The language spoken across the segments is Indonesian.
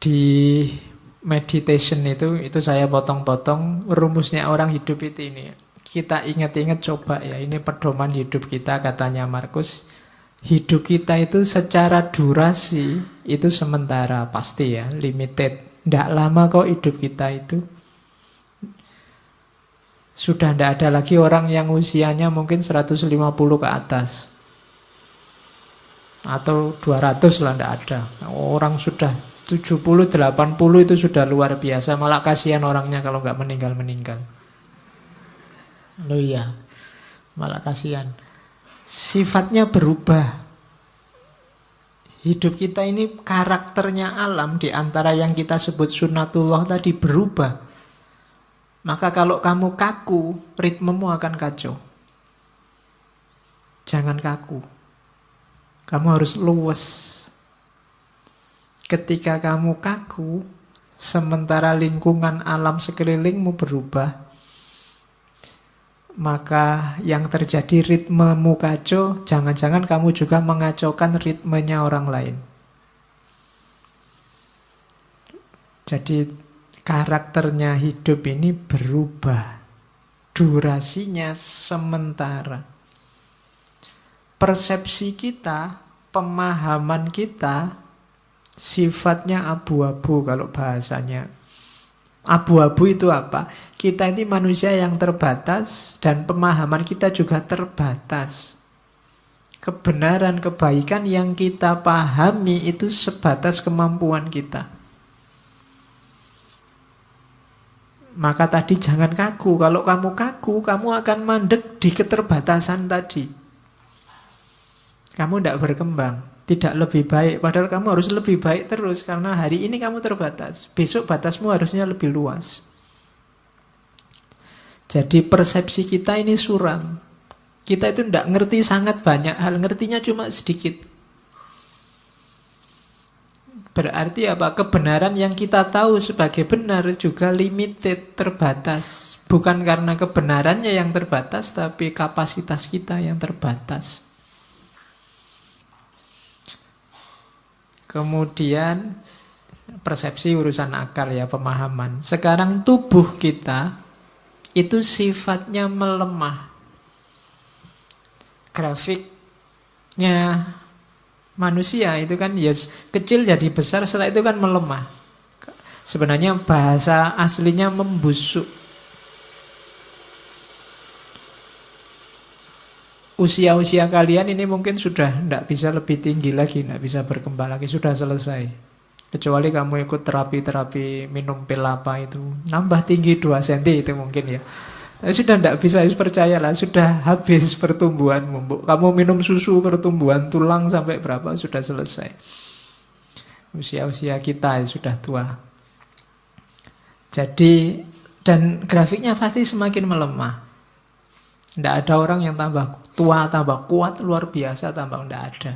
Di meditation itu saya potong-potong rumusnya orang hidup itu ini. Kita ingat-ingat coba ya, ini pedoman hidup kita katanya Markus. Hidup kita itu secara durasi itu sementara pasti ya, limited. Tidak lama kok hidup kita itu. Sudah tidak ada lagi orang yang usianya mungkin 150 ke atas. Atau 200 lah, tidak ada. Orang sudah 70, 80 itu sudah luar biasa. Malah kasihan orangnya kalau nggak meninggal-meninggal. Loh iya, malah kasihan. Sifatnya berubah. Hidup kita ini karakternya alam di antara yang kita sebut sunnatullah tadi berubah. Maka kalau kamu kaku, ritmemu akan kacau. Jangan kaku. Kamu harus luwes. Ketika kamu kaku, sementara lingkungan alam sekelilingmu berubah, maka yang terjadi ritmemu kacau, jangan-jangan kamu juga mengacaukan ritmenya orang lain. Jadi karakternya hidup ini berubah. Durasinya sementara. Persepsi kita, pemahaman kita, sifatnya abu-abu kalau bahasanya. Abu-abu itu apa? Kita ini manusia yang terbatas dan pemahaman kita juga terbatas. Kebenaran, kebaikan yang kita pahami itu sebatas kemampuan kita. Maka tadi jangan kaku. Kalau kamu kaku, kamu akan mandek di keterbatasan tadi. Kamu tidak berkembang, tidak lebih baik. Padahal kamu harus lebih baik terus. Karena hari ini kamu terbatas. Besok batasmu harusnya lebih luas. Jadi persepsi kita ini suram. Kita itu tidak ngerti sangat banyak hal. Ngertinya cuma sedikit. Berarti apa? Kebenaran yang kita tahu sebagai benar juga limited, terbatas. Bukan karena kebenarannya yang terbatas, tapi kapasitas kita yang terbatas. Kemudian persepsi urusan akal ya, pemahaman. Sekarang tubuh kita itu sifatnya melemah. Grafiknya manusia itu kan ya kecil jadi besar, setelah itu kan melemah. Sebenarnya bahasa aslinya membusuk. Usia-usia kalian ini mungkin sudah tidak bisa lebih tinggi lagi, tidak bisa berkembang lagi, sudah selesai. Kecuali kamu ikut terapi-terapi minum pil apa itu, nambah tinggi 2 cm itu mungkin ya. Sudah tidak bisa, percayalah, sudah habis pertumbuhanmu. Kamu minum susu pertumbuhan tulang sampai berapa, sudah selesai. Usia-usia kita sudah tua. Jadi, dan grafiknya pasti semakin melemah. Tidak ada orang yang tambah tua, tambah kuat, luar biasa, tambah tidak ada.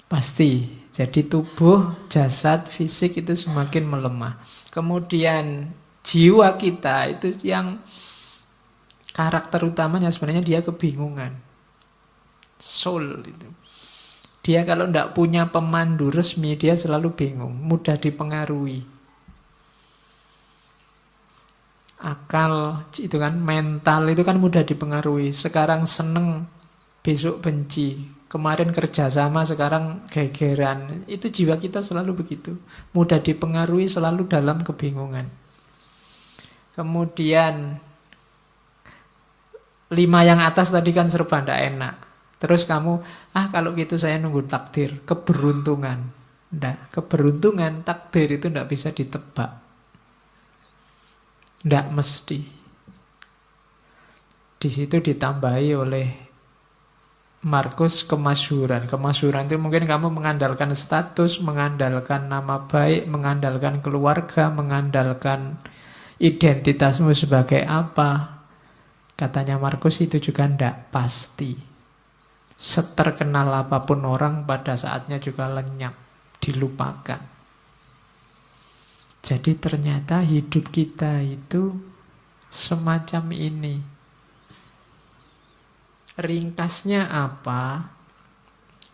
Pasti. Jadi tubuh, jasad, fisik itu semakin melemah. Kemudian jiwa kita itu yang karakter utamanya sebenarnya dia kebingungan. Soul itu. Dia kalau tidak punya pemandu resmi, dia selalu bingung, mudah dipengaruhi. Akal itu kan, mental itu kan mudah dipengaruhi. Sekarang seneng, besok benci. Kemarin kerjasama, sekarang gegeran. Itu jiwa kita selalu begitu. Mudah dipengaruhi, selalu dalam kebingungan. Kemudian 5 yang atas tadi kan serba tidak enak. Terus kamu, kalau gitu saya nunggu takdir, keberuntungan. Tidak, keberuntungan, takdir itu tidak bisa ditebak. Tidak mesti. Di situ ditambahi oleh Markus kemasyhuran. Kemasyhuran itu mungkin kamu mengandalkan status, mengandalkan nama baik, mengandalkan keluarga, mengandalkan identitasmu sebagai apa. Katanya Markus itu juga tidak pasti. Seterkenal apapun orang, pada saatnya juga lenyap, dilupakan. Jadi ternyata hidup kita itu semacam ini. Ringkasnya apa?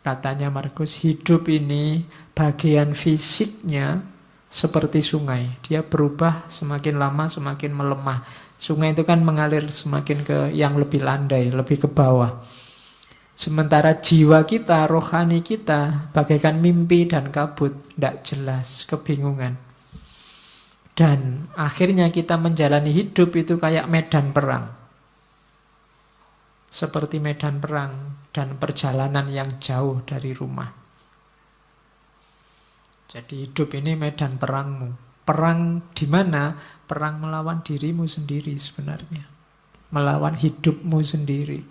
Katanya Markus, hidup ini bagian fisiknya seperti sungai. Dia berubah semakin lama semakin melemah. Sungai itu kan mengalir semakin ke yang lebih landai, lebih ke bawah. Sementara jiwa kita, rohani kita, bagaikan mimpi dan kabut, tidak jelas, kebingungan. Dan akhirnya kita menjalani hidup itu kayak medan perang. Seperti medan perang dan perjalanan yang jauh dari rumah. Jadi hidup ini medan perangmu. Perang di mana? Perang melawan dirimu sendiri sebenarnya. Melawan hidupmu sendiri.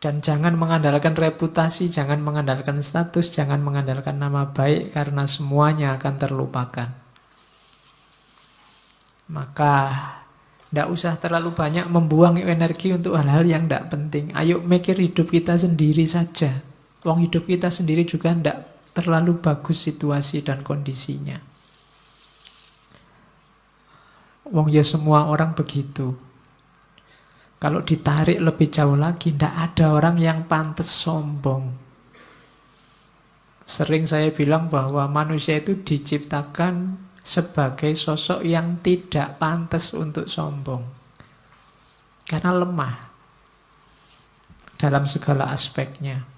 Dan jangan mengandalkan reputasi, jangan mengandalkan status, jangan mengandalkan nama baik, karena semuanya akan terlupakan. Maka tidak usah terlalu banyak membuang energi untuk hal-hal yang tidak penting. Ayo mikir hidup kita sendiri saja. Wong hidup kita sendiri juga tidak terlalu bagus situasi dan kondisinya. Wong ya semua orang begitu. Kalau ditarik lebih jauh lagi, tidak ada orang yang pantas sombong. Sering saya bilang bahwa manusia itu diciptakan sebagai sosok yang tidak pantas untuk sombong. Karena lemah dalam segala aspeknya.